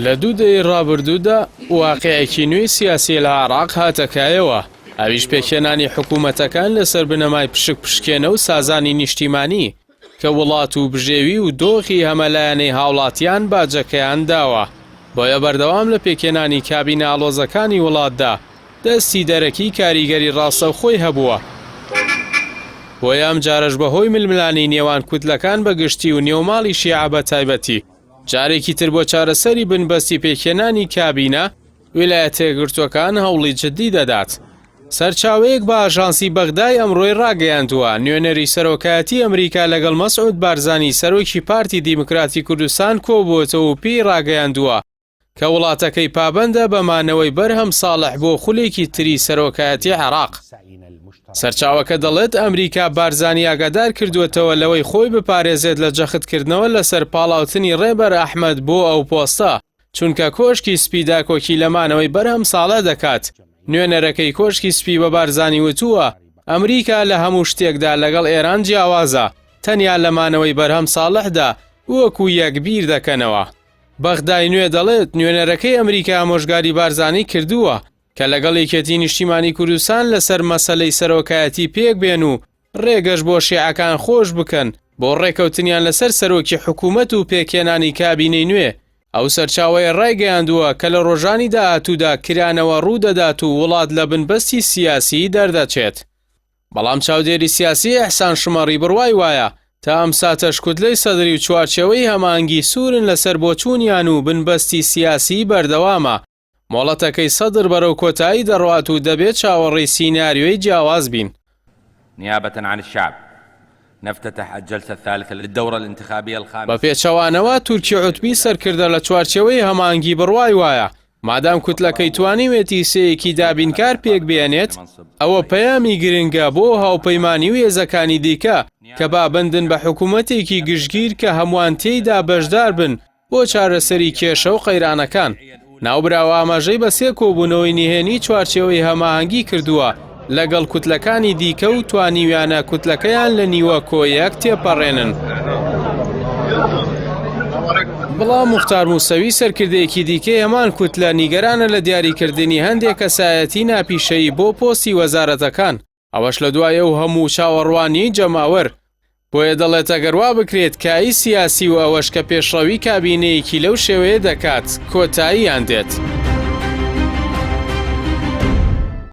لە دوو دەی ڕابردوودا واقعێکی نوێی سیاسی لە عێراق هاتەکایەوە، ئەویش پێکهێنانی حکوومەتەکان لەسەر بنەمای پشکێنە و سازانی نیشتیمانی کە وڵات و بژێوی و دۆخی هەمەلایەنەی هاوڵاتیان باجەکەیان داوە. بۆیە بەردەوام لە پێکهێنانی کابینە ئاڵۆزەکانی وڵاتدا دەستی دەرەکی کاریگەری ڕاستەوخۆی هەبووە. بۆیە ئەم جارەش بەهۆی ململانی نێوان کوتلەکان بەگشتی و نێوماڵی شیعە بە تایبەتی جارێکی تر بۆ چارەسەری بنبەستی پێکهێنانی کابینە ویلایەتە یەکگرتووەکان هەوڵی جددی دەدات. سەرچاوەیەک بە ئاژانسی بەغدای ئەمڕۆی ڕاگەیاندووە نوێنەری سەرۆکایەتی ئەمریکا لەگەڵ مەسعود بارزانی سەرۆکی پارتی دیموکراتی کوردستان کۆبووەتەوە و پێی ڕاگەیاندووە کە وڵاتەکەی پابەندە بەمانەوەی بەرهەم ساڵح بۆ خولێکی تری سەرۆکایەتی عێراق. سەرچاوەکە دەڵێت ئەمریکا بارزانی ئاگادار کردوێتەوە لەوەی خۆی بپارێزێت لە جەختکردنەوە لەسەر پاڵاوتنی ڕێبەر ئەحمەد بۆ ئەو پۆستە، چونکە کۆشکی سپیدا کۆکی لەمانەوەی بەرهەم ساڵە دەکات. نوێنەرەکەی کۆشکی سپی بە بارزانی وتووە ئەمریکا لە هەموو شتێکدا لەگەڵ ئێران جیاوازە، تەنیا لەمانەوەی بەرهەم ساڵحدا وەکو یەکبیر دەکەنەوە. بەغدای نوێ دەڵێت نوێنەرەکەی ئەمریکا ئامۆژگاری بارزانی کردووە کە لەگەڵ یەکێتی نیشتیمانی کوردستان لەسەر مەسەلەی سەرۆکایەتی پێک بێن و ڕێگەش بۆ شیعەکان خۆش بکەن بۆ ڕێکەوتنیان لەسەر سەرۆکی حکوومەت و پێکهێنانی کابینەی نوێ. ئەو سەرچاوەیە ڕایگەیاندووە کە لە ڕۆژانی داهاتوودا کرانەوە ڕوودەدات و وڵات لە بنبەستی سیاسی دەردەچێت. بەڵام چاودێری سیاسی ئەحسان شمەڕی بڕوای وایە تا ئەم ساتەش کوتلەی سەدری و چوارچێوەی هەمانگی سوورن لەسەر بۆچوونیان و بنبەستی سیاسی بەردەوامە. مۆڵەتەکەی سەدر بەرەو کۆتایی دەڕوات و دەبێت چاوەڕێی سیناریۆی جیاواز بین. نيابة عن الشعب نفتتح الجلسة الثالثة للدورة الانتخابية الخامسة. بەپێچەوانەوە تورکی عوتبی سەرکردە لە چوارچێوەی هەمانگی بڕوای وایە مادام کوتلەکەی توانیوێتی سەیەکی دابینکار پێک بێنێت ئەوە پەیامی گرنگە بۆ هاوپەیمانی و هێزەکانی دیکە کە بابندن بە حکوومەتێکی گشتگیر کە هەمووان تێیدا بەشدار بن بۆ چارەسەری کێشە و قەیرانەکان. ناوبراوە ئاماژەی بە سێ کۆبوونەوەی نهێنی چوارچێوەی هەماهەنگی کردووە لەگەڵ کوتلەکانی دیکە و توانیویانە کوتلەکەیان لە نیوە کۆیەک تێپەڕێنن. بەڵام موختار موسەوی سەرکردەیەکی دیکەی هەمان کوتلە نیگەرانە لە دیاریکردنی هەندێک کەسایەتی ناپیشەیی بۆ پۆستی وەزارەتەکان، ئەوەش لە دوایە و هەموو چاوەڕوانی جەماوەر. بۆیە دەڵێت ئەگەروا بکرێت کایی سیاسی و ئەوەش کە پێشڕەوی کابینەیەکی لەو شێوەیە دەکات کۆتاییان دێت.